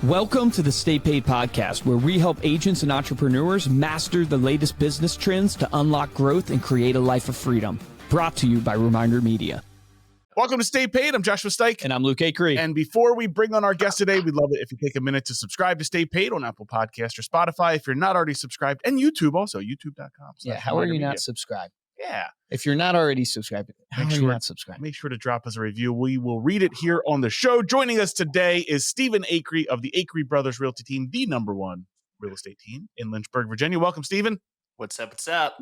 Welcome to the Stay Paid podcast, where we help agents and entrepreneurs master the latest business trends to unlock growth and create a life of freedom. Brought to you by Reminder Media. Welcome to Stay Paid. I'm Joshua Stike. And I'm Luke Acree. And before we bring on our guest today, we'd love it if you take a minute to subscribe to Stay Paid on Apple Podcasts or Spotify if you're not already subscribed, and YouTube also, youtube.com. Yeah, how are you not subscribed? Yeah. If you're not already subscribed, how are you not subscribed? Make sure to drop us a review. We will read it here on the show. Joining us today is Stephen Acree of the Acree Brothers Realty Team, the #1 real estate team in Lynchburg, Virginia. Welcome, Stephen. What's up? What's up?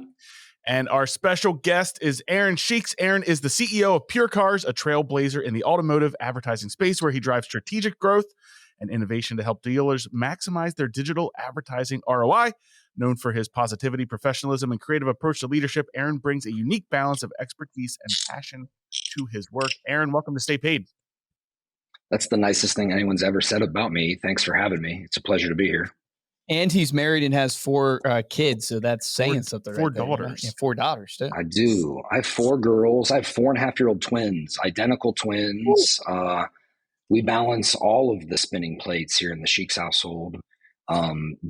And our special guest is Aaron Sheeks. Aaron is the CEO of PureCars, a trailblazer in the automotive advertising space, where he drives strategic growth and innovation to help dealers maximize their digital advertising ROI. Known for his positivity, professionalism, and creative approach to leadership, Aaron brings a unique balance of expertise and passion to his work. Aaron, welcome to Stay Paid. That's the nicest thing anyone's ever said about me. Thanks for having me. It's a pleasure to be here. And he's married and has 4 kids, so that's saying something. 4 right daughters. There, right? Yeah, 4 daughters, too. I do. I have 4 girls. I have 4.5-year-old twins, identical twins. We balance all of the spinning plates here in the Sheeks household,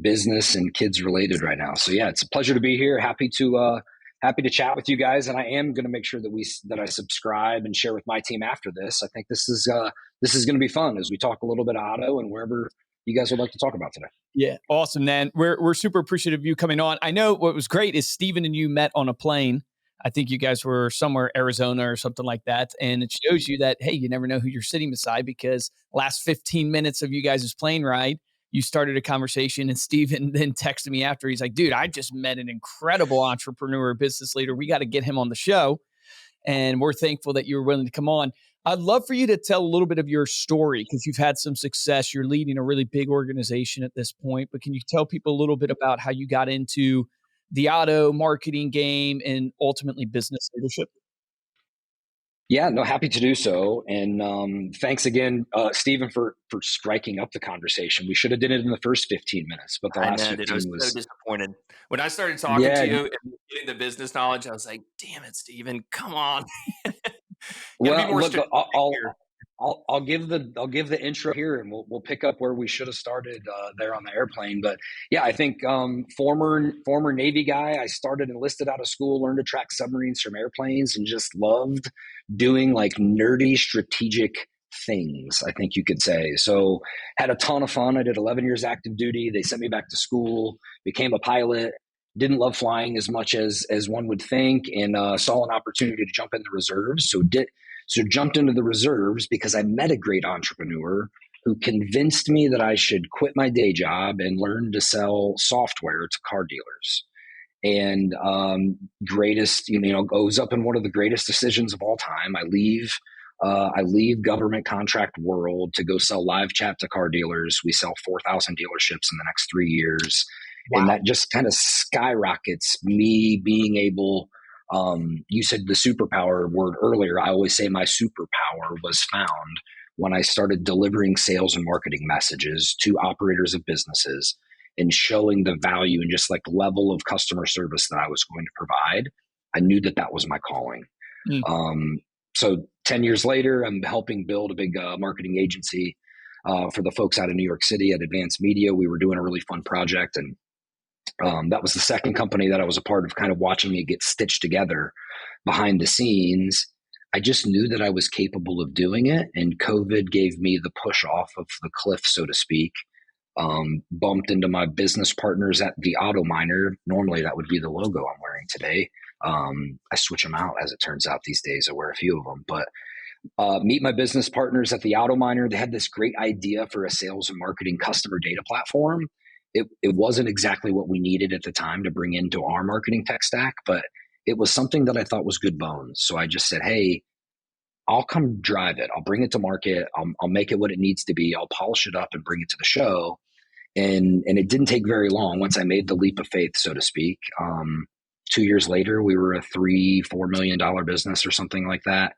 business and kids related right now. So yeah, it's a pleasure to be here. Happy to chat with you guys. And I am going to make sure that I subscribe and share with my team after this. I think this is going to be fun as we talk a little bit of auto and wherever you guys would like to talk about today. Yeah. Awesome, man. We're super appreciative of you coming on. I know what was great is Stephen and you met on a plane. I think you guys were somewhere, Arizona or something like that. And it shows you that, hey, you never know who you're sitting beside, because last 15 minutes of you guys' plane ride, you started a conversation, and Stephen then texted me after. He's like, dude, I just met an incredible entrepreneur, business leader. We got to get him on the show. And we're thankful that you were willing to come on. I'd love for you to tell a little bit of your story, because you've had some success. You're leading a really big organization at this point. But can you tell people a little bit about how you got into the auto marketing game and ultimately business leadership? Yeah, no, happy to do so. And thanks again, Stephen, for striking up the conversation. We should have did it in the first 15 minutes, but the last 15 was so disappointed. When I started talking to you and getting the business knowledge, I was like, damn it, Stephen, come on. Well, look, I'll give the intro here, and we'll pick up where we should have started there on the airplane. But yeah, I think former Navy guy. I started enlisted out of school, learned to track submarines from airplanes, and just loved doing like nerdy strategic things, I think you could say. So had a ton of fun. I did 11 years active duty. They sent me back to school, became a pilot. Didn't love flying as much as one would think, and saw an opportunity to jump in the reserves. So jumped into the reserves because I met a great entrepreneur who convinced me that I should quit my day job and learn to sell software to car dealers. And goes up in one of the greatest decisions of all time. I leave government contract world to go sell live chat to car dealers. We sell 4,000 dealerships in the next 3 years. Wow. And that just kind of skyrockets me being able, you said the superpower word earlier. I always say my superpower was found when I started delivering sales and marketing messages to operators of businesses and showing the value and just like level of customer service that I was going to provide. I knew that was my calling. So 10 years later, I'm helping build a big marketing agency for the folks out of New York City at Advanced Media. We were doing a really fun project, and that was the second company that I was a part of, kind of watching it get stitched together behind the scenes. I just knew that I was capable of doing it, and COVID gave me the push off of the cliff, so to speak. Bumped into my business partners at the Auto Miner. Normally that would be the logo I'm wearing today. I switch them out, as it turns out these days. I wear a few of them, but meet my business partners at the Auto Miner. They had this great idea for a sales and marketing customer data platform. It wasn't exactly what we needed at the time to bring into our marketing tech stack, but it was something that I thought was good bones. So I just said, hey, I'll come drive it. I'll bring it to market. I'll make it what it needs to be. I'll polish it up and bring it to the show. And it didn't take very long once I made the leap of faith, so to speak. 2 years later, we were a $3-4 million business or something like that.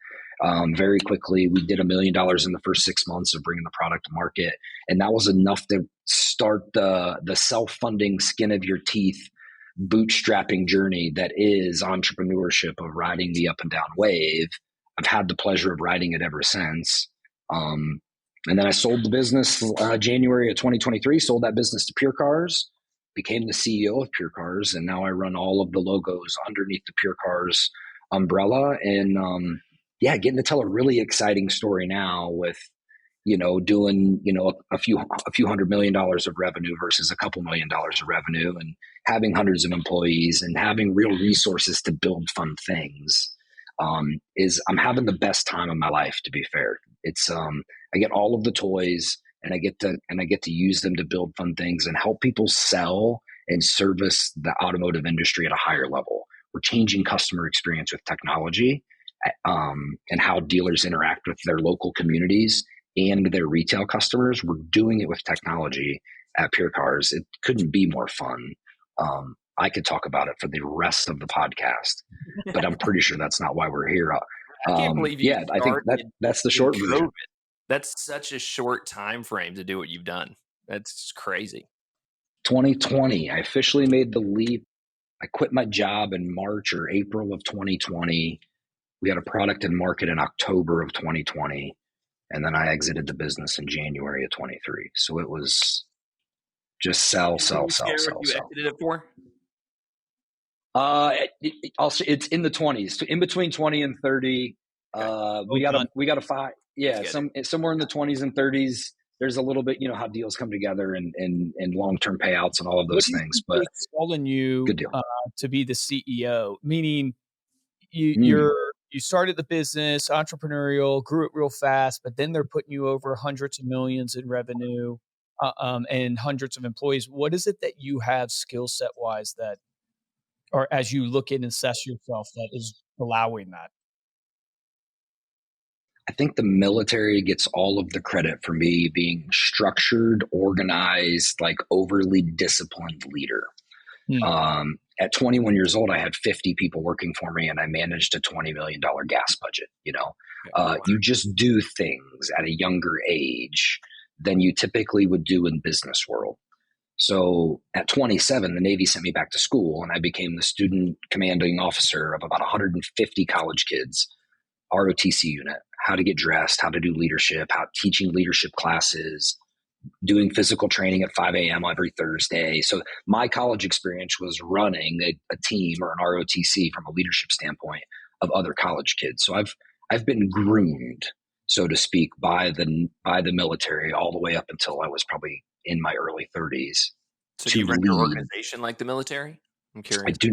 Very quickly, we did $1 million in the first 6 months of bringing the product to market. And that was enough to start the self-funding, skin of your teeth, bootstrapping journey that is entrepreneurship, of riding the up and down wave. I've had the pleasure of riding it ever since. And then I sold the business January of 2023, sold that business to PureCars, became the CEO of PureCars, and now I run all of the logos underneath the PureCars umbrella. And getting to tell a really exciting story now with, doing, a few $100 million of revenue versus a couple $1 million of revenue, and having hundreds of employees and having real resources to build fun things. I'm having the best time of my life, to be fair. It's I get all of the toys and I get to use them to build fun things and help people sell and service the automotive industry at a higher level. We're changing customer experience with technology, and how dealers interact with their local communities and their retail customers. We're doing it with technology at PureCars. It couldn't be more fun. I could talk about it for the rest of the podcast, but I'm pretty sure that's not why we're here. I can't believe you I think that's the short version. That's such a short time frame to do what you've done. That's crazy. 2020, I officially made the leap. I quit my job in March or April of 2020. We had a product in market in October of 2020. And then I exited the business in January of 23. So it was just sell. You exited it for? It's in the 20s, in between 20 and 30. Okay. We got a five. Yeah. Somewhere in the 20s and 30s. There's a little bit, how deals come together and long-term payouts and all of those things. But calling you to be the CEO, meaning you started the business, entrepreneurial, grew it real fast, but then they're putting you over hundreds of millions in revenue, and hundreds of employees. What is it that you have skill set wise that, or as you look and assess yourself, that is allowing that? I think the military gets all of the credit for me being structured, organized, like overly disciplined leader. At 21 years old, I had 50 people working for me and I managed a $20 million gas budget. You just do things at a younger age than you typically would do in business world. So at 27, the Navy sent me back to school and I became the student commanding officer of about 150 college kids, ROTC unit, how to get dressed, how to do leadership, teaching leadership classes, doing physical training at 5 a.m. every Thursday. So my college experience was running a team or an ROTC from a leadership standpoint of other college kids. So I've been groomed, so to speak, by the military all the way up until I was probably in my early 30s. So do you run your organization like the military? I'm curious. I do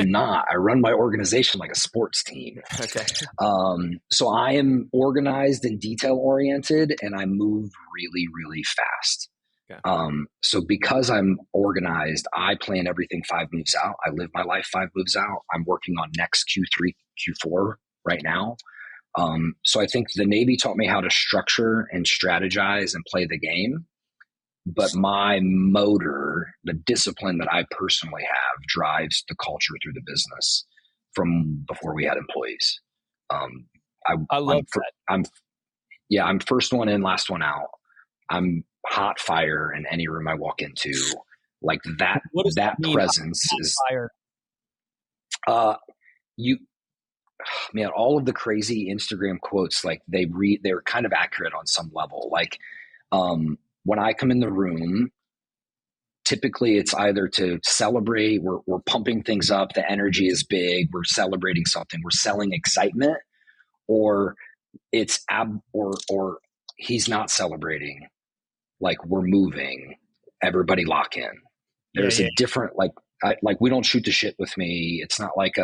not. I run my organization like a sports team. Okay. So I am organized and detail oriented and I move really, really fast. Okay. So because I'm organized, I plan everything 5 moves out. I live my life 5 moves out. I'm working on next Q3, Q4 right now. So I think the Navy taught me how to structure and strategize and play the game. But my motor, the discipline that I personally have, drives the culture through the business from before we had employees. I love that. I'm first one in, last one out. I'm hot fire in any room I walk into. Like that. That presence is fire. All of the crazy Instagram quotes, like they're kind of accurate on some level. Like, when I come in the room, typically it's either to celebrate, we're pumping things up, the energy is big, we're celebrating something, we're selling excitement, or it's or he's not celebrating, like we're moving, everybody lock in. There's a different, like we don't shoot the shit with me. It's not like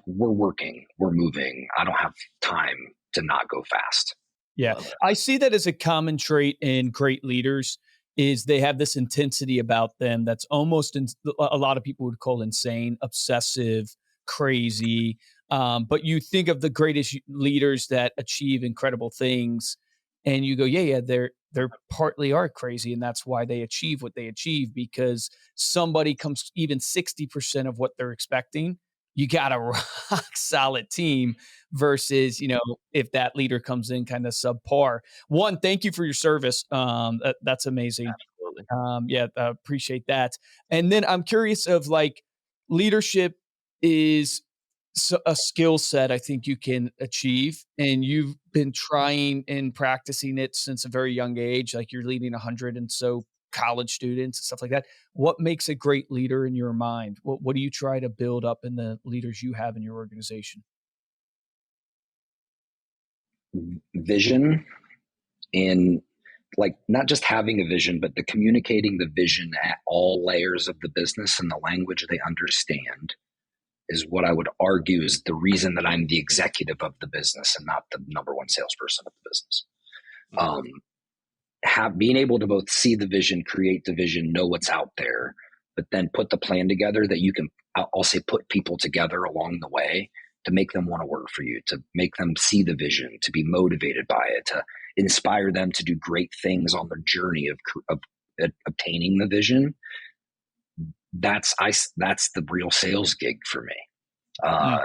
we're working, we're moving. I don't have time to not go fast. Yeah, I see that as a common trait in great leaders is they have this intensity about them that's almost a lot of people would call insane, obsessive, crazy. But you think of the greatest leaders that achieve incredible things and you go, they're partly are crazy. And that's why they achieve what they achieve, because somebody comes even 60% of what they're expecting. You got a rock solid team versus, if that leader comes in kind of subpar. One, thank you for your service. That's amazing. Absolutely. Appreciate that. And then I'm curious of like leadership is a skill set I think you can achieve, and you've been trying and practicing it since a very young age. Like you're leading 100 and so college students and stuff like that. What makes a great leader in your mind? What do you try to build up in the leaders you have in your organization? Vision, and like not just having a vision, but the communicating the vision at all layers of the business in the language they understand is what I would argue is the reason that I'm the executive of the business and not the number one salesperson of the business. Being able to both see the vision, create the vision, know what's out there, but then put the plan together that you can, I'll say, put people together along the way to make them want to work for you, to make them see the vision, to be motivated by it, to inspire them to do great things on their journey of obtaining the vision. That's the real sales gig for me.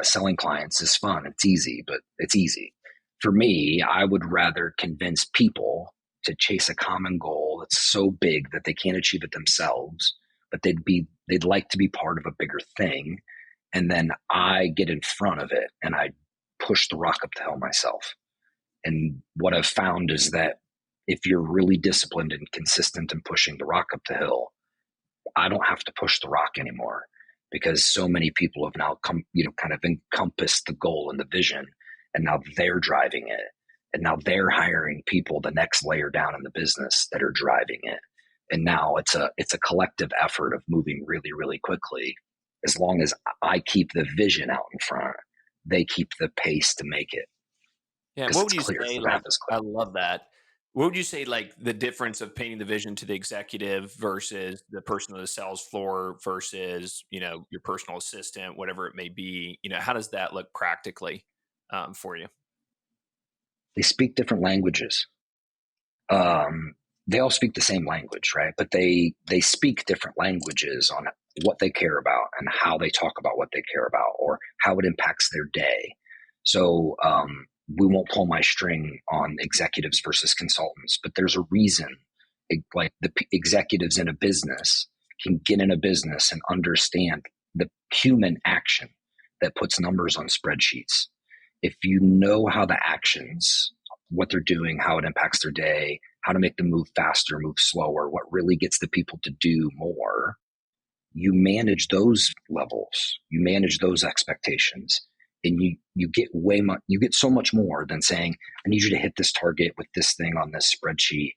Selling clients is fun. It's easy, but it's easy. For me, I would rather convince people to chase a common goal that's so big that they can't achieve it themselves, but they'd like to be part of a bigger thing. And then I get in front of it and I push the rock up the hill myself. And what I've found is that if you're really disciplined and consistent in pushing the rock up the hill, I don't have to push the rock anymore, because so many people have now kind of encompassed the goal and the vision, and now they're driving it. And now they're hiring people the next layer down in the business that are driving it. And now it's a collective effort of moving really, really quickly. As long as I keep the vision out in front, they keep the pace to make it. Yeah. What would you say? Like, I love that. What would you say, like the difference of painting the vision to the executive versus the person on the sales floor versus, your personal assistant, whatever it may be, how does that look practically for you? They speak different languages. They all speak the same language, right? But they speak different languages on what they care about and how they talk about what they care about or how it impacts their day. So we won't pull my string on executives versus consultants, but there's a reason. Like the executives in a business can get in a business and understand the human action that puts numbers on spreadsheets. If you know how the actions, what they're doing, how it impacts their day, how to make them move faster, move slower, what really gets the people to do more, you manage those levels, you manage those expectations, and you get so much more than saying, I need you to hit this target with this thing on this spreadsheet.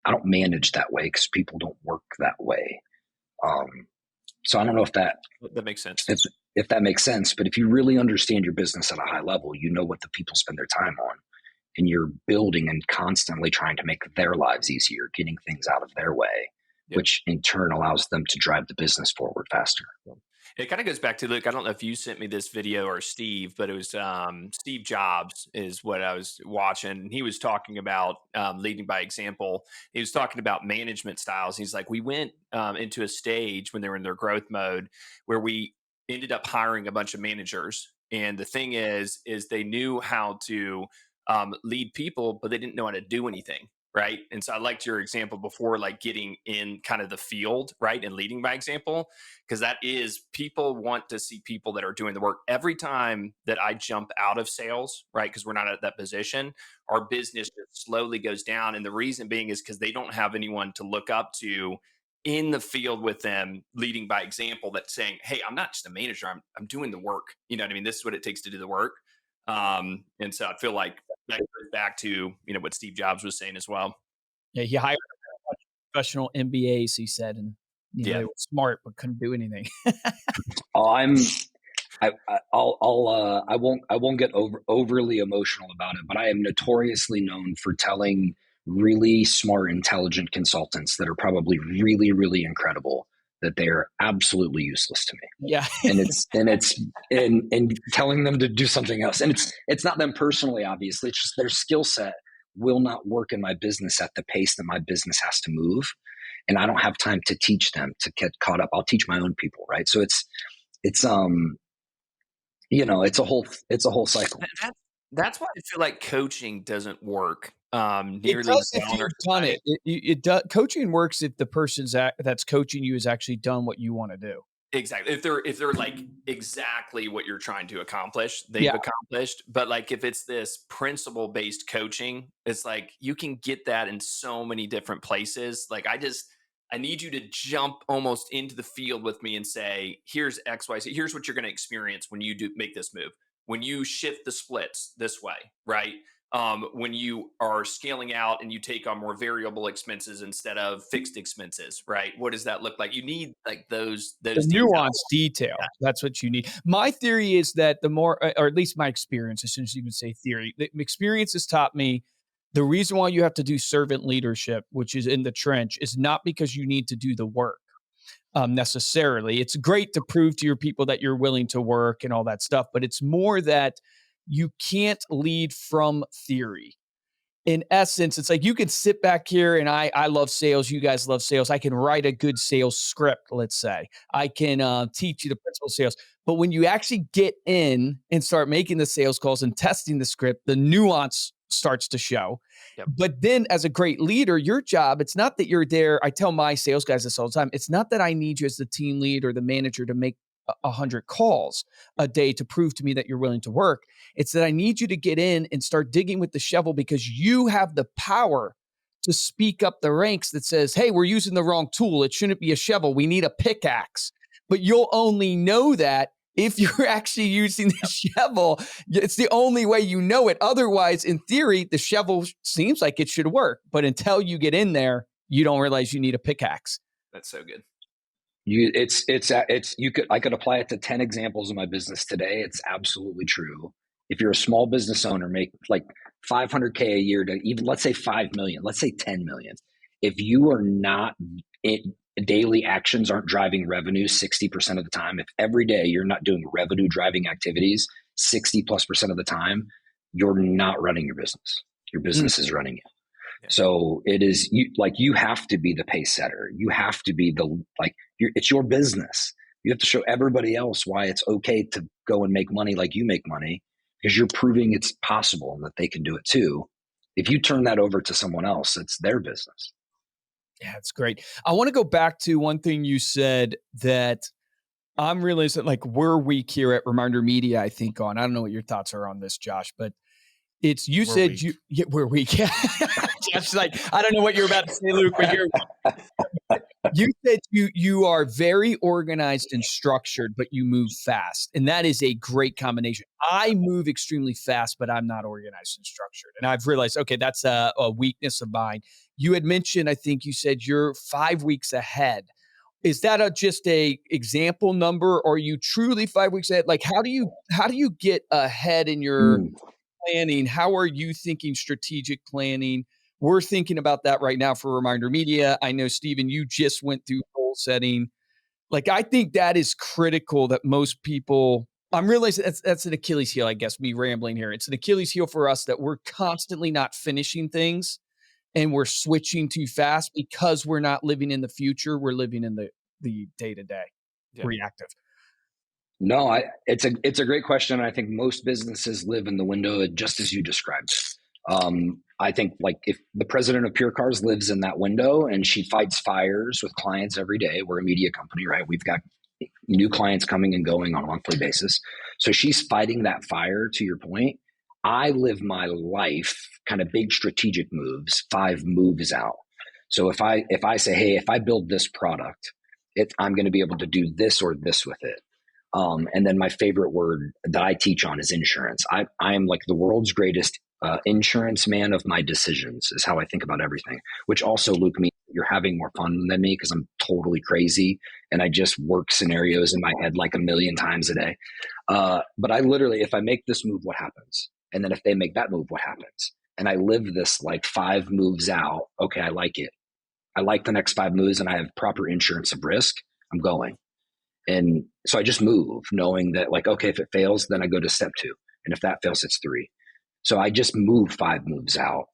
I don't manage that way because people don't work that way. So I don't know if that makes sense. If that makes sense, but if you really understand your business at a high level, you know what the people spend their time on, and you're building and constantly trying to make their lives easier, getting things out of their way, which in turn allows them to drive the business forward faster. It kind of goes back to, look, I don't know if you sent me this video or Steve, but it was Steve Jobs is what I was watching. He was talking about leading by example. He was talking about management styles. He's like, we went into a stage when they were in their growth mode where we ended up hiring a bunch of managers. And the thing is they knew how to lead people, but they didn't know how to do anything. Right. And so I liked your example before, like getting in kind of the field, right, and leading by example, because that is, people want to see people that are doing the work. Every time that I jump out of sales, right, because we're not at that position, our business just slowly goes down. And the reason being is because they don't have anyone to look up to in the field with them, leading by example, that's saying, hey, I'm not just a manager, I'm doing the work. You know what I mean? This is what it takes to do the work. And so I feel like that goes back to, what Steve Jobs was saying as well. Yeah, he hired a bunch of professional MBAs, he said, and they were smart but couldn't do anything. I won't get overly emotional about it, but I am notoriously known for telling really smart, intelligent consultants that are probably really, really incredible that they are absolutely useless to me. Yeah. and telling them to do something else. And it's not them personally, obviously. It's just their skill set will not work in my business at the pace that my business has to move. And I don't have time to teach them to get caught up. I'll teach my own people. Right. So it's a whole cycle. That's why I feel like coaching doesn't work. It does if you've done it. It does. Coaching works if the person that's coaching you has actually done what you want to do. Exactly. If they're like exactly what you're trying to accomplish, they've Yeah. accomplished. But like if it's this principle based coaching, it's like you can get that in so many different places. Like I need you to jump almost into the field with me and say, here's XYZ, here's what you're going to experience when you do make this move. When you shift the splits this way, right? When you are scaling out and you take on more variable expenses instead of fixed expenses, right? What does that look like? You need like those The details. nuanced detail. That's what you need. My theory is that the more, or at least my experience, as soon as you even say theory, the experience has taught me the reason why you have to do servant leadership, which is in the trench, is not because you need to do the work necessarily. It's great to prove to your people that you're willing to work and all that stuff, but it's more that you can't lead from theory. In essence, it's like you can sit back here and I love sales. You guys love sales. I can write a good sales script, let's say. I can teach you the principle of sales. But when you actually get in and start making the sales calls and testing the script, the nuance starts to show. Yep. But then as a great leader, your job, it's not that you're there. I tell my sales guys this all the time. It's not that I need you as the team lead or the manager to make 100 calls a day to prove to me that you're willing to work. It's that I need you to get in and start digging with the shovel because you have the power to speak up the ranks that says, hey, we're using the wrong tool. It shouldn't be a shovel. We need a pickaxe. But you'll only know that if you're actually using the shovel. It's the only way you know it. Otherwise, in theory, the shovel seems like it should work. But until you get in there, you don't realize you need a pickaxe. That's so good. I could apply it to 10 examples of my business today. It's absolutely true. If you're a small business owner, make like 500K a year to even, let's say 5 million, let's say 10 million. If you are not, daily actions aren't driving revenue 60% of the time, if every day you're not doing revenue driving activities 60+% of the time, you're not running your business. Your business is running you. So it is you have to be the pace setter. You have to be it's your business. You have to show everybody else why it's okay to go and make money like you make money because you're proving it's possible and that they can do it too. If you turn that over to someone else, it's their business. Yeah, it's great. I want to go back to one thing you said that I'm realizing like we're weak here at Reminder Media, I think on. I don't know what your thoughts are on this, Josh, but it's you said weak. We're weak. Josh's like, I don't know what you're about to say, Luke, but you said you are very organized and structured, but you move fast. And that is a great combination. I move extremely fast, but I'm not organized and structured. And I've realized, okay, that's a weakness of mine. You had mentioned, I think you said you're 5 weeks ahead. Is that just a example number, or are you truly 5 weeks ahead? Like, how do you get ahead in your planning? How are you thinking strategic planning? We're thinking about that right now for Reminder Media. I know, Stephen, you just went through goal setting. Like, I think that is critical that most people, I'm realizing that's an Achilles heel, I guess, me rambling here. It's an Achilles heel for us that we're constantly not finishing things and we're switching too fast because we're not living in the future. We're living in the day-to-day reactive. No, it's a great question. I think most businesses live in the window just as you described it. I think like if the president of PureCars lives in that window and she fights fires with clients every day, we're a media company, right? We've got new clients coming and going on a monthly basis. So she's fighting that fire, to your point. I live my life kind of big strategic moves, 5 moves out. So if I say, hey, if I build this product, I'm going to be able to do this or this with it. And then my favorite word that I teach on is insurance. I am like the world's greatest insurance man of my decisions is how I think about everything, which also, Luke, means you're having more fun than me because I'm totally crazy and I just work scenarios in my head like a million times a day. But I literally, if I make this move, what happens? And then if they make that move, what happens? And I live this like 5 moves out. Okay, I like it. I like the next 5 moves and I have proper insurance of risk. I'm going. And so I just move knowing that like, okay, if it fails, then I go to step 2. And if that fails, it's 3. So I just move 5 moves out,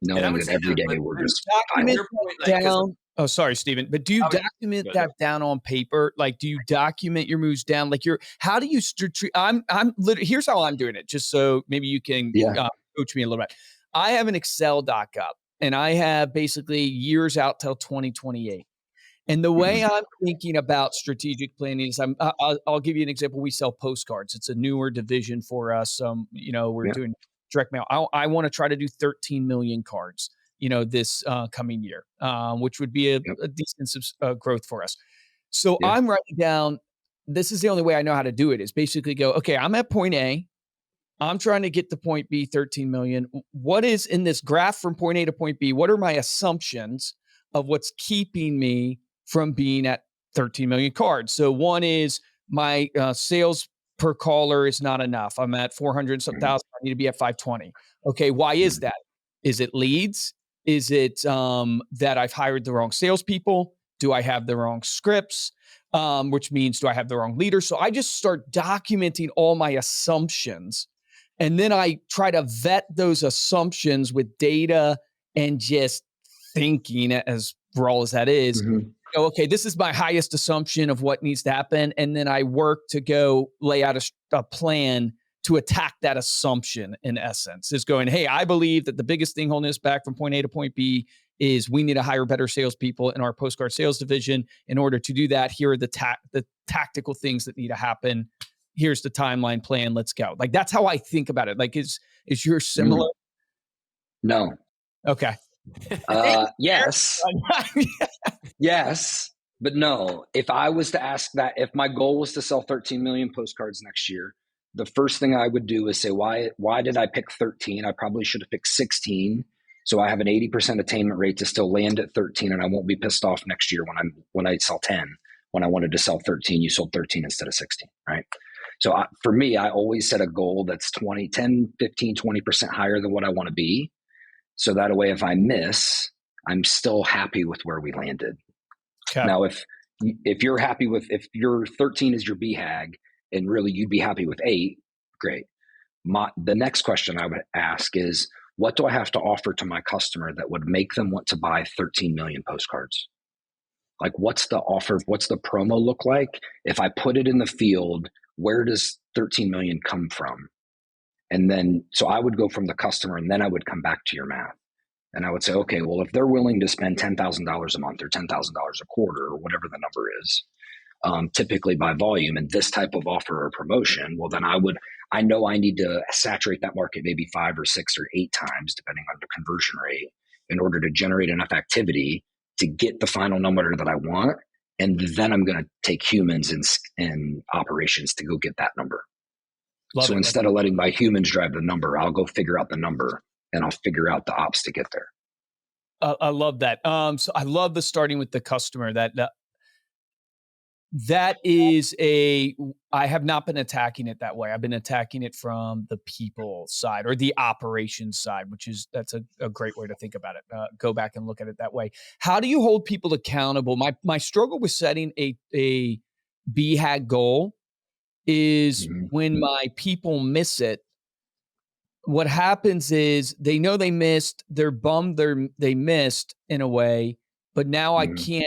knowing that every day we're just document down. Oh, sorry, Stephen. But do you document that down on paper? Like, do you document your moves down? Like, how do you? I'm literally. Here's how I'm doing it. Just so maybe you can coach me a little bit. I have an Excel doc up, and I have basically years out till 2028. And the way Mhm. I'm thinking about strategic planning is I'll give you an example. We sell postcards. It's a newer division for us. We're Yeah. doing direct mail. I want to try to do 13 million cards, this coming year, which would be Yep. a decent growth for us. So Yeah. I'm writing down, this is the only way I know how to do it is basically go, okay, I'm at point A. I'm trying to get to point B, 13 million. What is in this graph from point A to point B? What are my assumptions of what's keeping me from being at 13 million cards? So one is my sales per caller is not enough. I'm at 400 some Mhm. thousand. I need to be at 520. Okay, why is Mhm. that? Is it leads? Is it that I've hired the wrong salespeople? Do I have the wrong scripts? Which means do I have the wrong leader? So I just start documenting all my assumptions, and then I try to vet those assumptions with data and just thinking, as raw as that is, Mhm. go, okay, this is my highest assumption of what needs to happen. And then I work to go lay out a plan to attack that assumption, in essence, is going, hey, I believe that the biggest thing holding us back from point A to point B is we need to hire better salespeople in our postcard sales division. In order to do that, here are the tactical things that need to happen. Here's the timeline plan. Let's go. Like, that's how I think about it. Like, is yours similar? Mm. No. Okay. Yes. Yes, but no. If I was to ask that, if my goal was to sell 13 million postcards next year, the first thing I would do is say, why did I pick 13? I probably should have picked 16. So I have an 80% attainment rate to still land at 13, and I won't be pissed off next year when I sell 10. When I wanted to sell 13, you sold 13 instead of 16, right? So for me, I always set a goal that's 10, 15, 20% higher than what I want to be. So that way, if I miss, I'm still happy with where we landed. Okay. Now, if you're happy with, if your 13 is your BHAG and really you'd be happy with 8, great. The next question I would ask is, what do I have to offer to my customer that would make them want to buy 13 million postcards? Like, what's the offer? What's the promo look like? If I put it in the field, where does 13 million come from? And then, so I would go from the customer, and then I would come back to your math. And I would say, okay, well, if they're willing to spend $10,000 a month or $10,000 a quarter or whatever the number is, typically by volume and this type of offer or promotion, well, then I know I need to saturate that market maybe 5 or 6 or 8 times, depending on the conversion rate, in order to generate enough activity to get the final number that I want. And then I'm going to take humans and operations to go get that number. So instead of letting my humans drive the number, I'll go figure out the number and I'll figure out the ops to get there. I love that. So I love the starting with the customer. That is I have not been attacking it that way. I've been attacking it from the people side or the operations side, that's a great way to think about it. Go back and look at it that way. How do you hold people accountable? My struggle with setting a BHAG goal is when my people miss it. What happens is they know they missed, they're bummed they missed in a way, but now I can't.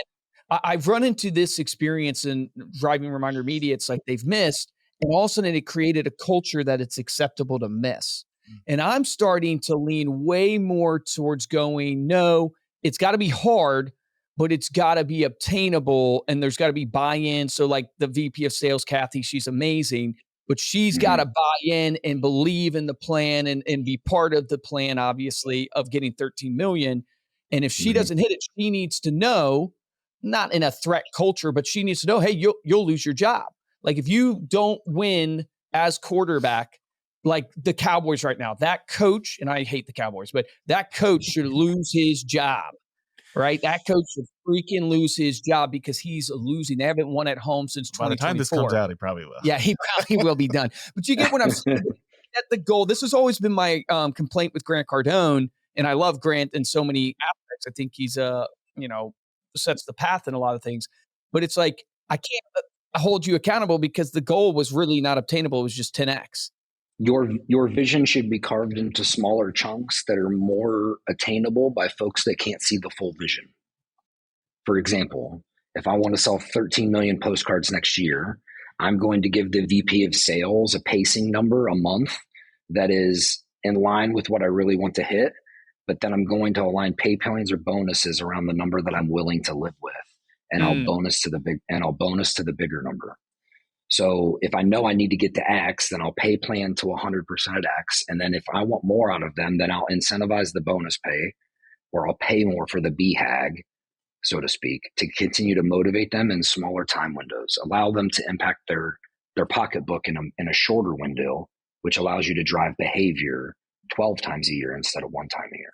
I've run into this experience in driving reminder media. It's like they've missed, and all of a sudden it created a culture that it's acceptable to miss. And I'm starting to lean way more towards going, no, it's got to be hard, but it's got to be obtainable, and there's got to be buy-in. So like the VP of sales, Kathy, she's amazing, but she's got to buy in and believe in the plan and be part of the plan, obviously, of getting 13 million. And if she doesn't hit it, she needs to know, not in a threat culture, but she needs to know, hey, you'll lose your job. Like if you don't win as quarterback, like the Cowboys right now, that coach, and I hate the Cowboys, but that coach should lose his job. Right? That coach should freaking lose his job because he's losing. They haven't won at home since 2024. By the time this comes out, he probably will. Yeah, he probably will be done. But you get what I'm saying. At the goal, this has always been my complaint with Grant Cardone, and I love Grant in so many aspects. I think he's sets the path in a lot of things. But it's like I can't hold you accountable because the goal was really not obtainable. It was just 10x. Your vision should be carved into smaller chunks that are more attainable by folks that can't see the full vision. For example, if I want to sell 13 million postcards next year, I'm going to give the VP of sales a pacing number a month that is in line with what I really want to hit. But then I'm going to align pay plans or bonuses around the number that I'm willing to live with. and I'll bonus to the bigger number. So if I know I need to get to X, then I'll pay plan to 100% at X. And then if I want more out of them, then I'll incentivize the bonus pay, or I'll pay more for the BHAG, so to speak, to continue to motivate them in smaller time windows, allow them to impact their pocketbook in a shorter window, which allows you to drive behavior 12 times a year instead of one time a year.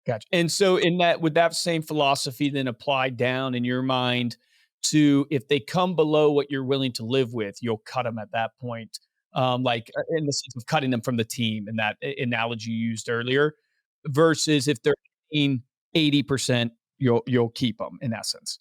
Gotcha. And so would that same philosophy then apply down in your mind to if they come below what you're willing to live with, you'll cut them at that point? Like in the sense of cutting them from the team in that analogy you used earlier, versus if they're in 80%, you'll keep them in essence.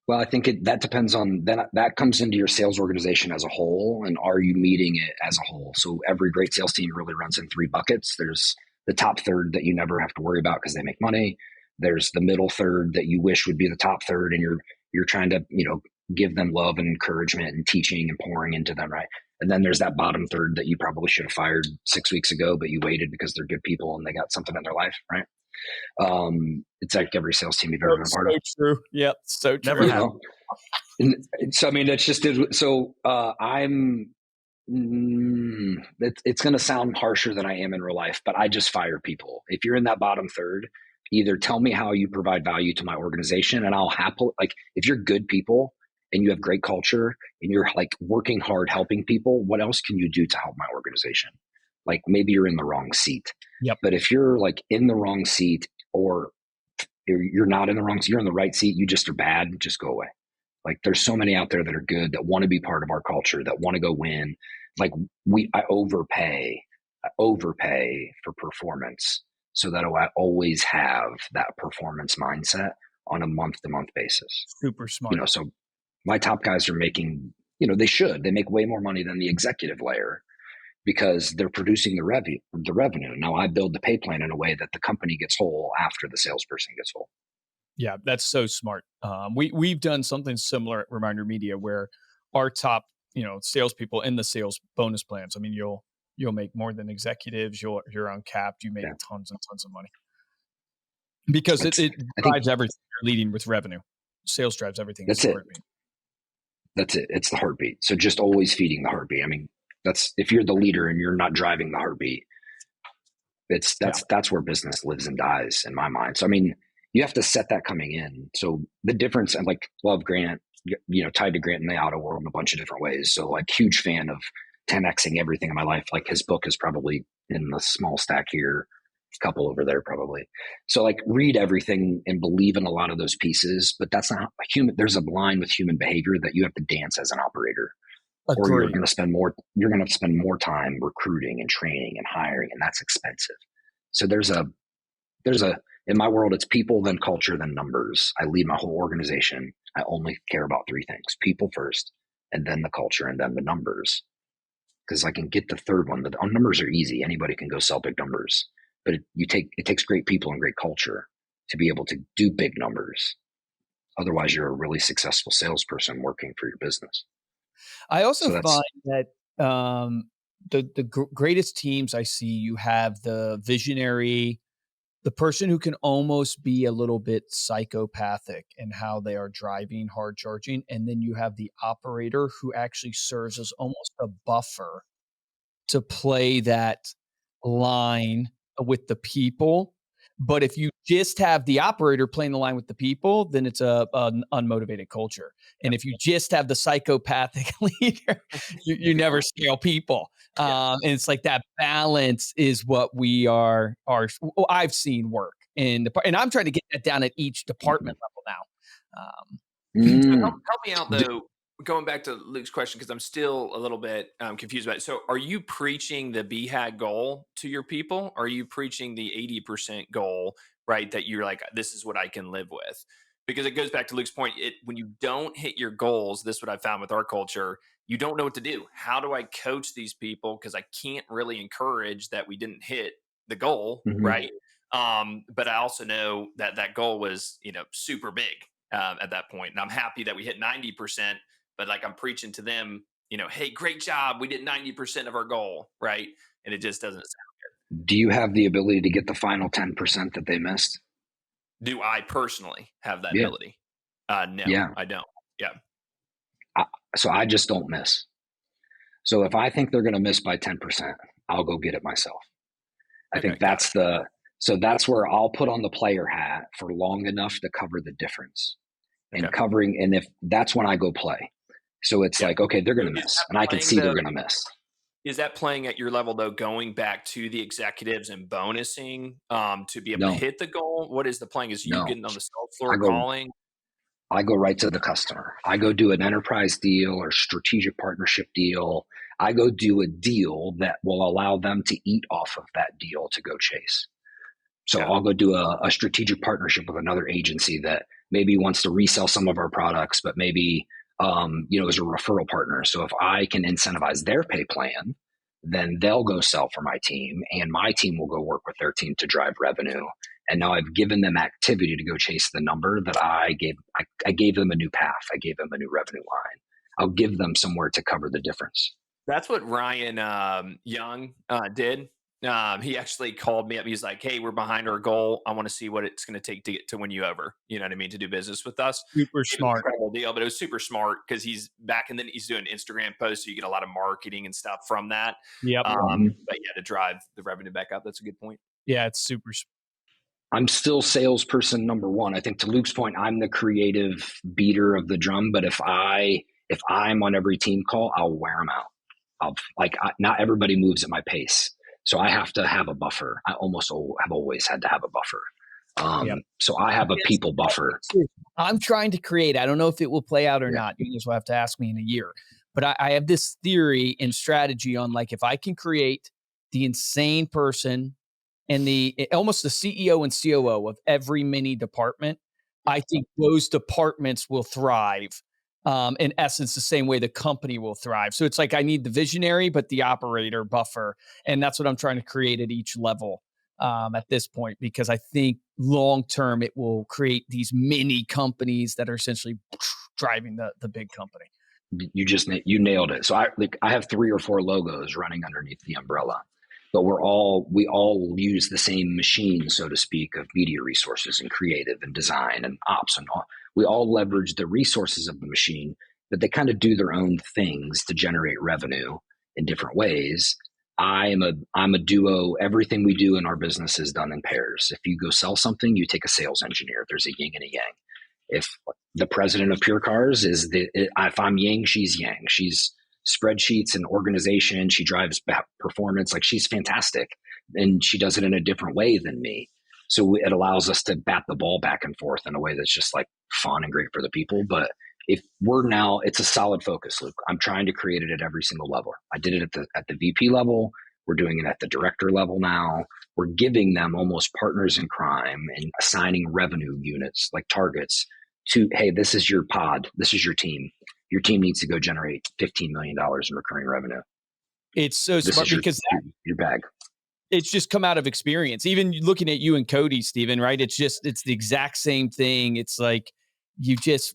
Well, I think that depends on that comes into your sales organization as a whole, and are you meeting it as a whole? So every great sales team really runs in 3 buckets. There's the top third that you never have to worry about because they make money. There's the middle third that you wish would be the top third, and you're trying to give them love and encouragement and teaching and pouring into them, right? And then there's that bottom third that you probably should have fired 6 weeks ago, but you waited because they're good people and they got something in their life, right? It's like every sales team you've ever been a part of. So true. Yep. So true. Never have. So I mean, that's just it. So it's going to sound harsher than I am in real life, but I just fire people. If you're in that bottom third, either tell me how you provide value to my organization, and I'll happily, like, if you're good people and you have great culture and you're like working hard helping people, what else can you do to help my organization? Like maybe you're in the wrong seat. Yep. But if you're like in the wrong seat, or you're not in the wrong seat, you're in the right seat, you just are bad, just go away. Like there's so many out there that are good, that want to be part of our culture, that want to go win. Like I overpay for performance so that I always have that performance mindset on a month-to-month basis. Super smart. So my top guys are making, they make way more money than the executive layer because they're producing the revenue. Now I build the pay plan in a way that the company gets whole after the salesperson gets whole. Yeah, that's so smart. We've done something similar at Reminder Media where our top, salespeople in the sales bonus plans. I mean, you'll make more than executives. You're uncapped. You make tons and tons of money because it drives everything. You're leading with revenue. Sales drives everything. That's it. That's it. It's the heartbeat. So just always feeding the heartbeat. I mean, that's if you're the leader and you're not driving the heartbeat, that's where business lives and dies in my mind. So I mean, you have to set that coming in. So the difference, and like love Grant, tied to Grant in the auto world in a bunch of different ways. So like huge fan of 10xing everything in my life. Like his book is probably in the small stack here, a couple over there probably. So like read everything and believe in a lot of those pieces, but that's not human. There's a line with human behavior that you have to dance as an operator. Agreed. Or you're going to spend more time recruiting and training and hiring, and that's expensive. So there's a in my world, it's people, then culture, then numbers. I lead my whole organization. I only care about 3 things: people first, and then the culture, and then the numbers. Because I can get the third one. The numbers are easy. Anybody can go sell big numbers, but it takes great people and great culture to be able to do big numbers. Otherwise, you're a really successful salesperson working for your business. I also find that the greatest teams I see, you have the visionary, the person who can almost be a little bit psychopathic in how they are driving, hard charging. And then you have the operator who actually serves as almost a buffer to play that line with the people. But if you just have the operator playing the line with the people, then it's an unmotivated culture. And if you just have the psychopathic leader, you never scale people. And it's like that balance is what we are I've seen work and I'm trying to get that down at each department level now. Help me out though. Going back to Luke's question, because I'm still a little bit confused about it. So are you preaching the BHAG goal to your people? Or are you preaching the 80% goal, right? That you're like, this is what I can live with? Because it goes back to Luke's point. When you don't hit your goals, this is what I found with our culture, you don't know what to do. How do I coach these people? Because I can't really encourage that we didn't hit the goal, right? But I also know that that goal was, super big at that point. And I'm happy that we hit 90%. But like I'm preaching to them, hey, great job. We did 90% of our goal, right? And it just doesn't sound good. Do you have the ability to get the final 10% that they missed? Do I personally have that ability? No, Yeah. I don't. Yeah. So I just don't miss. So if I think they're going to miss by 10%, I'll go get it myself. I Okay. think that's where I'll put on the player hat for long enough to cover the difference and Okay. and if that's when I go play. So it's like, okay, they're going to Is miss that and I can playing see they're going to miss. Is that playing at your level though, going back to the executives and bonusing to be able to No, hit the goal? What is the playing? Is you no, getting on the sales I floor go, calling? I go right to the customer. I go do an enterprise deal or strategic partnership deal. I go do a deal that will allow them to eat off of that deal to go chase. So Yeah. I'll go do a strategic partnership with another agency that maybe wants to resell some of our products, but maybe as a referral partner. So if I can incentivize their pay plan, then they'll go sell for my team, and my team will go work with their team to drive revenue. And now I've given them activity to go chase the number that I gave. I gave them a new path. I gave them a new revenue line. I'll give them somewhere to cover the difference. That's what Ryan Young did. He actually called me up. He's like, "Hey, we're behind our goal. I want to see what it's going to take to get to win you over. You know what I mean? To do business with us." Super It was an smart. incredible deal, but it was super smart because he's back and then he's doing Instagram posts, so you get a lot of marketing and stuff from that. Yep. But yeah, to drive the revenue back up, that's a good point. Yeah, it's super. I'm still salesperson number one. I think to Luke's point, I'm the creative beater of the drum. But if I'm on every team call, I'll wear them out. Not everybody moves at my pace, so I have to have a buffer. I have always had to have a buffer. Yep. So I have a people buffer. I'm trying to create. I don't know if it will play out or not. You guys will have to ask me in a year. But I have this theory and strategy on like if I can create the insane person and almost the CEO and COO of every mini department, I think those departments will thrive. In essence, the same way the company will thrive. So it's like I need the visionary, but the operator buffer, and that's what I'm trying to create at each level at this point, because I think long term it will create these mini companies that are essentially driving the big company. You nailed it. So I have 3 or 4 logos running underneath the umbrella, but we all use the same machine, so to speak, of media resources and creative and design and ops and all. We all leverage the resources of the machine, but they kind of do their own things to generate revenue in different ways. I'm a duo. Everything we do in our business is done in pairs. If you go sell something, you take a sales engineer. There's a yin and a yang. If the president of PureCars if I'm yin, she's yang. She's spreadsheets and organization. She drives performance. Like, she's fantastic, and she does it in a different way than me. So it allows us to bat the ball back and forth in a way that's just like fun and great for the people. But it's a solid focus, Luke. I'm trying to create it at every single level. I did it at the VP level. We're doing it at the director level now. We're giving them almost partners in crime and assigning revenue units, like targets, to, hey, this is your pod. This is your team. Your team needs to go generate $15 million in recurring revenue. It's so smart because your bag. It's just come out of experience. Even looking at you and Cody, Steven, right? It's the exact same thing. It's like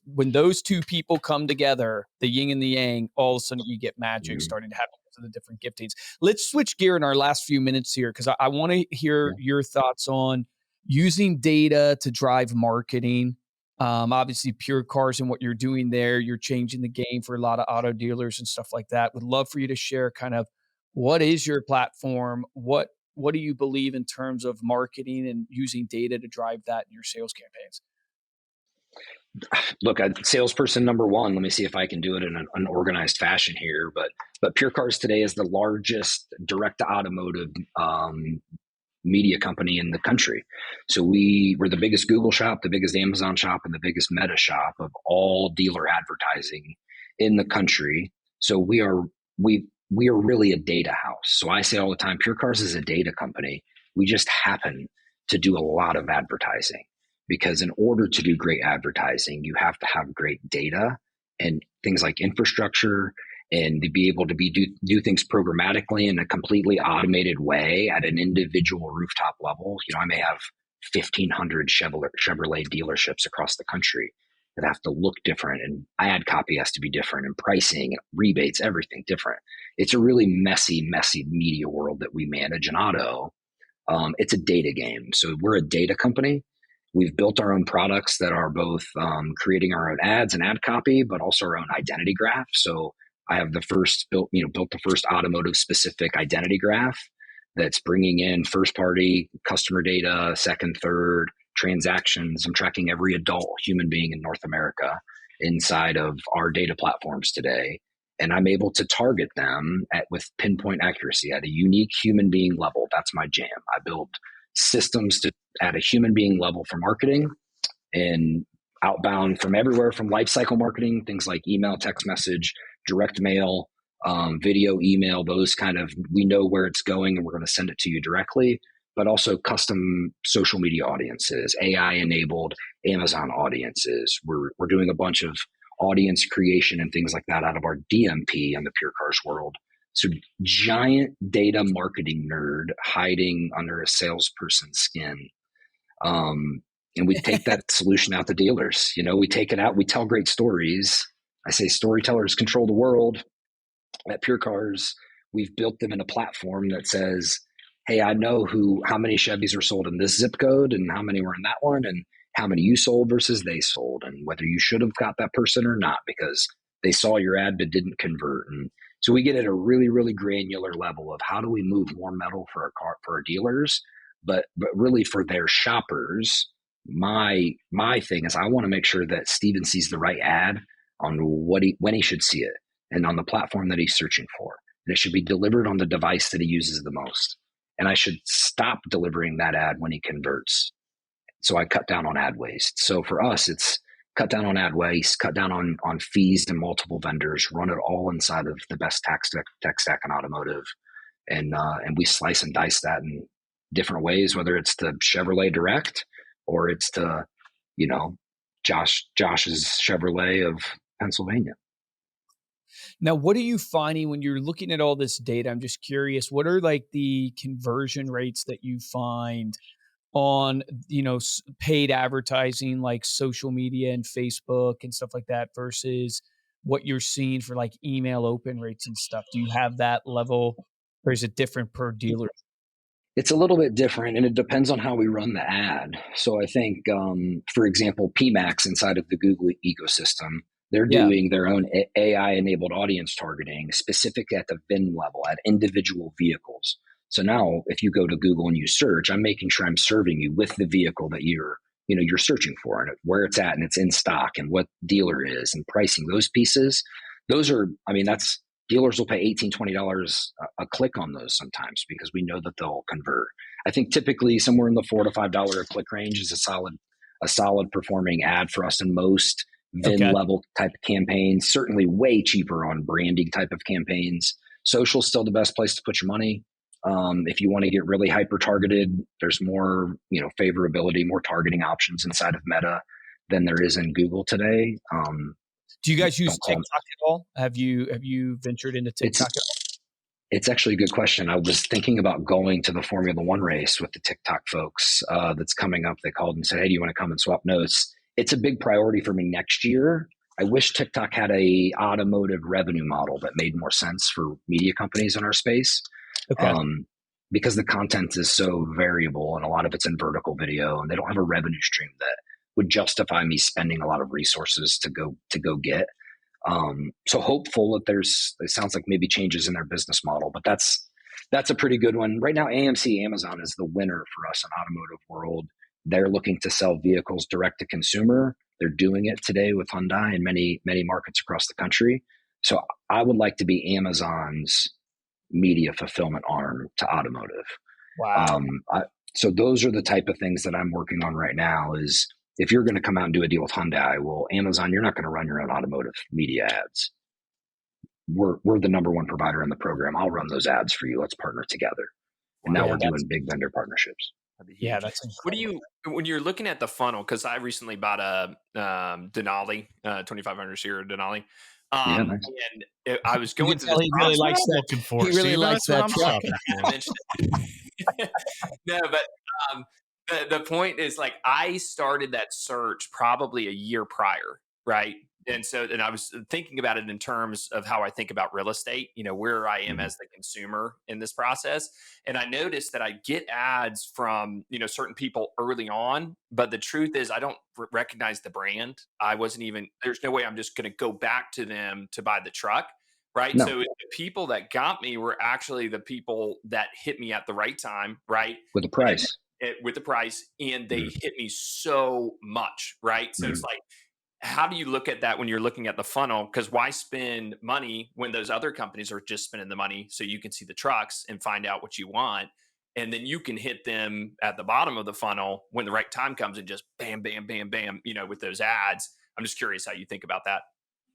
when those two people come together, the yin and the yang, all of a sudden you get magic starting to happen to the different giftings. Let's switch gear in our last few minutes here, because I want to hear your thoughts on using data to drive marketing. Obviously, PureCars and what you're doing there, you're changing the game for a lot of auto dealers and stuff like that. Would love for you to share kind of what is your platform? What do you believe in terms of marketing and using data to drive that in your sales campaigns? Look, salesperson number one. Let me see if I can do it in an organized fashion here. But PureCars today is the largest direct to automotive media company in the country. So we're the biggest Google shop, the biggest Amazon shop, and the biggest Meta shop of all dealer advertising in the country. So we are really a data house. So I say all the time, PureCars is a data company. We just happen to do a lot of advertising, because in order to do great advertising, you have to have great data and things like infrastructure, and to be able to do things programmatically in a completely automated way at an individual rooftop level. I may have 1,500 Chevrolet dealerships across the country that have to look different, and ad copy has to be different, and pricing and rebates, everything different. It's a really messy media world that we manage in auto. It's a data game. So we're a data company, We've built our own products that are both creating our own ads and ad copy, but also our own identity graph. So I have built the first automotive specific identity graph that's bringing in first party customer data, second, third transactions. I'm tracking every adult human being in North America inside of our data platforms today. And I'm able to target them with pinpoint accuracy at a unique human being level. That's my jam. I build systems at a human being level for marketing and outbound from everywhere from lifecycle marketing, things like email, text message, direct mail, video, email, those kind of, we know where it's going and we're going to send it to you directly, but also custom social media audiences, AI enabled Amazon audiences. We're doing a bunch of audience creation and things like that out of our DMP in the PureCars world. So giant data marketing nerd hiding under a salesperson's skin. And we take that solution out to dealers. We take it out. We tell great stories. I say storytellers control the world. At PureCars, we've built them in a platform that says, hey, I know how many Chevys are sold in this zip code and how many were in that one and how many you sold versus they sold and whether you should have got that person or not because they saw your ad but didn't convert. And so we get at a really, really granular level of how do we move more metal for our dealers, but really for their shoppers. My thing is I want to make sure that Steven sees the right ad on when he should see it and on the platform that he's searching for. And it should be delivered on the device that he uses the most. And I should stop delivering that ad when he converts. So I cut down on ad waste. So for us, it's cut down on ad waste, cut down on fees to multiple vendors, run it all inside of the best tech stack in automotive. And we slice and dice that in different ways, whether it's to Chevrolet Direct or it's to, Josh's Chevrolet of Pennsylvania. Now, what are you finding when you're looking at all this data? I'm just curious, what are like the conversion rates that you find on, paid advertising like social media and Facebook and stuff like that versus what you're seeing for like email open rates and stuff? Do you have that level or is it different per dealer? It's a little bit different and it depends on how we run the ad. So I think, for example, PMax inside of the Google ecosystem, they're doing their own AI enabled audience targeting specific at the VIN level at individual vehicles. So now if you go to Google and you search, I'm making sure I'm serving you with the vehicle that you're searching for and where it's at and it's in stock and what dealer is and pricing those pieces. Those are, that's dealers will pay $18, $20 a click on those sometimes because we know that they'll convert. I think typically somewhere in the $4 to $5 a click range is a solid performing ad for us in most VIN level type of campaigns, certainly way cheaper on branding type of campaigns. Social's still the best place to put your money. If you want to get really hyper targeted, there's more, favorability, more targeting options inside of Meta than there is in Google today. Do you guys use TikTok at all? Have you ventured into TikTok at all? It's actually a good question. I was thinking about going to the Formula One race with the TikTok folks that's coming up. They called and said, hey, do you want to come and swap notes? It's a big priority for me next year. I wish TikTok had a automotive revenue model that made more sense for media companies in our space. Okay. Because the content is so variable and a lot of it's in vertical video and they don't have a revenue stream that would justify me spending a lot of resources to go get. So hopeful that it sounds like maybe changes in their business model, but that's a pretty good one. Right now, Amazon is the winner for us in automotive world. They're looking to sell vehicles direct to consumer. They're doing it today with Hyundai in many, many markets across the country. So I would like to be Amazon's media fulfillment arm to automotive. Wow. So those are the type of things that I'm working on right now is if you're going to come out and do a deal with Hyundai, well, Amazon, you're not going to run your own automotive media ads. We're the number one provider in the program. I'll run those ads for you. Let's partner together. And now we're doing big vendor partnerships. Yeah, that's incredible. When you're looking at the funnel, because I recently bought a Denali, 2500 Sierra Denali. Nice. And I was going through this. He really likes that. Looking for. He really likes that truck. No, but the point is like I started that search probably a year prior, right? And I was thinking about it in terms of how I think about real estate, where I am as the consumer in this process. And I noticed that I get ads from, certain people early on, but the truth is I don't recognize the brand. There's no way I'm just going to go back to them to buy the truck. Right. No, So the people that got me were actually the people that hit me at the right time. Right. with the price. With the price, and they hit me so much. Right. So it's like, how do you look at that when you're looking at the funnel? Because why spend money when those other companies are just spending the money so you can see the trucks and find out what you want? And then you can hit them at the bottom of the funnel when the right time comes and just bam, bam, bam, bam, with those ads. I'm just curious how you think about that.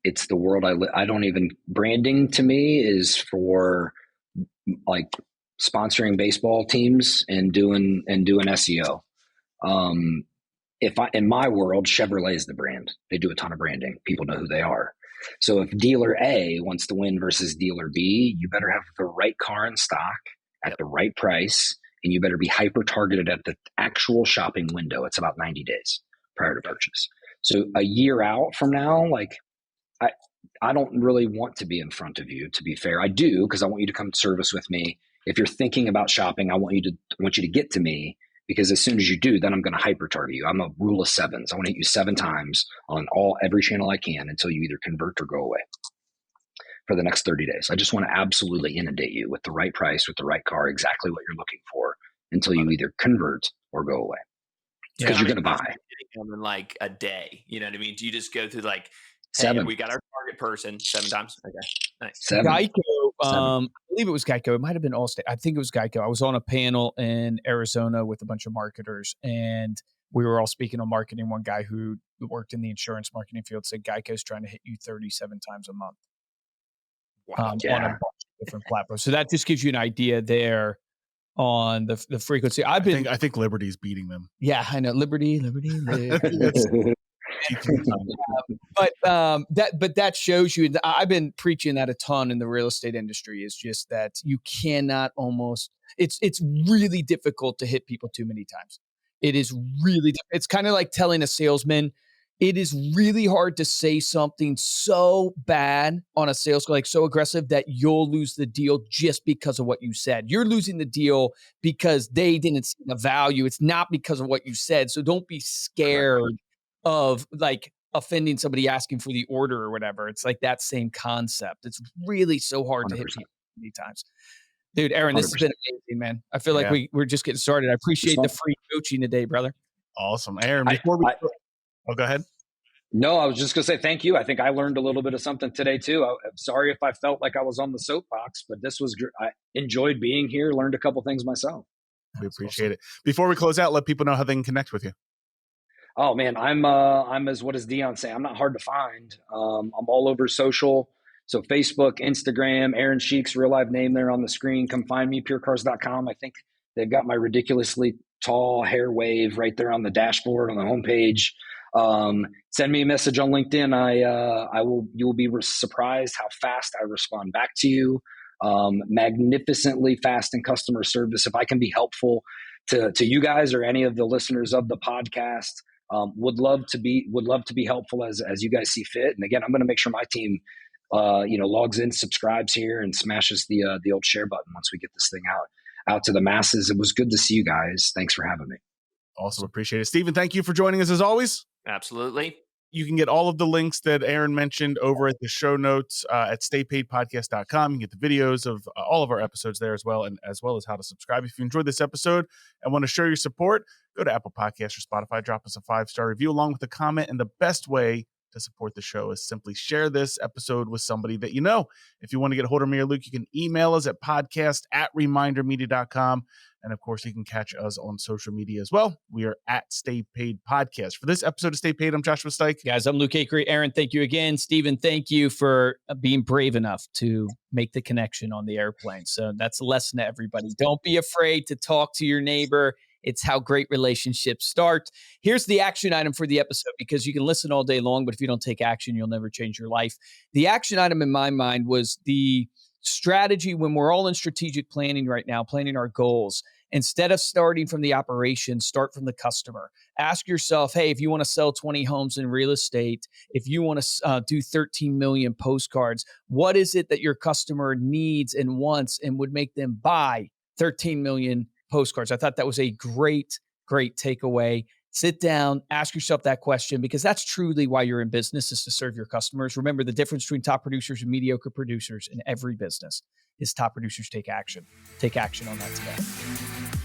It's the world I don't even, branding to me is for like sponsoring baseball teams and doing SEO. In my world, Chevrolet is the brand. They do a ton of branding. People know who they are. So if dealer A wants to win versus dealer B, you better have the right car in stock at the right price, and you better be hyper targeted at the actual shopping window. It's about 90 days prior to purchase. So a year out from now, like I don't really want to be in front of you, to be fair. I do, because I want you to come service with me. If you're thinking about shopping, I want you to get to me, because as soon as you do, then I'm going to hyper target you. I'm a rule of sevens. I want to hit you 7 times on every channel I can until you either convert or go away for the next 30 days. I just want to absolutely inundate you with the right price, with the right car, exactly what you're looking for, until you either convert or go away. Because you're going to buy. In like a day, you know what I mean? Do you just go through like, 7. Hey, we got our target person 7 times? Okay, nice. 7. Geico, 7. I believe it was Geico. It might have been Allstate. I think it was Geico. I was on a panel in Arizona with a bunch of marketers, and we were all speaking on marketing. One guy who worked in the insurance marketing field said Geico's trying to hit you 37 times a month. Wow. On a bunch of different platforms. So that just gives you an idea there on the frequency. I think Liberty's beating them. Yeah, I know. Liberty. But that shows you. I've been preaching that a ton in the real estate industry. Is just that you cannot almost. It's really difficult to hit people too many times. It is really. It's kind of like telling a salesman. It is really hard to say something so bad on a sales call, like so aggressive, that you'll lose the deal just because of what you said. You're losing the deal because they didn't see the value. It's not because of what you said. So don't be scared of like offending somebody asking for the order or whatever. It's like that same concept. It's really so hard 100%. to hit people many times. Dude, Aaron, this has 100%. been amazing, man. I feel like we're just getting started. I appreciate the free coaching today, brother. Awesome. Aaron, before go ahead. No, I was just going to say thank you. I think I learned a little bit of something today too. I'm sorry if I felt like I was on the soapbox, but this was I enjoyed being here, learned a couple things myself. We appreciate it. Before we close out, let people know how they can connect with you. Oh man, I'm as what does Dion say? I'm not hard to find. I'm all over social. So Facebook, Instagram, Aaron Sheeks, real live name there on the screen. Come find me, PureCars.com. I think they've got my ridiculously tall hair wave right there on the dashboard on the homepage. Send me a message on LinkedIn. You will be surprised how fast I respond back to you. Magnificently fast in customer service. If I can be helpful to you guys or any of the listeners of the podcast, would love to be helpful as you guys see fit. And again, I'm going to make sure my team, logs in, subscribes here, and smashes the old share button once we get this thing out to the masses. It was good to see you guys. Thanks for having me. Awesome. Appreciate it. Stephen, thank you for joining us as always. Absolutely. You can get all of the links that Aaron mentioned over at the show notes at staypaidpodcast.com. You can get the videos of all of our episodes there as well as how to subscribe. If you enjoyed this episode and want to show your support, go to Apple Podcasts or Spotify, drop us a 5-star review along with a comment. And the best way to support the show is simply share this episode with somebody that you know. If you want to get a hold of me or Luke, you can email us at podcast@remindermedia.com. And of course, you can catch us on social media as well. We are at Stay Paid Podcast. For this episode of Stay Paid, I'm Joshua Stike. Guys, I'm Luke Akery. Aaron, thank you again. Stephen, thank you for being brave enough to make the connection on the airplane. So that's a lesson to everybody. Don't be afraid to talk to your neighbor. It's how great relationships start. Here's the action item for the episode, because you can listen all day long, but if you don't take action, you'll never change your life. The action item in my mind was the strategy when we're all in strategic planning right now, planning our goals, Instead of starting from the operation, start from the customer. Ask yourself, hey, if you want to sell 20 homes in real estate, if you want to do 13 million postcards, what is it that your customer needs and wants and would make them buy 13 million postcards? I thought that was a great takeaway. Sit down, ask yourself that question, because that's truly why you're in business, is to serve your customers. Remember, the difference between top producers and mediocre producers in every business is top producers take action. Take action on that today.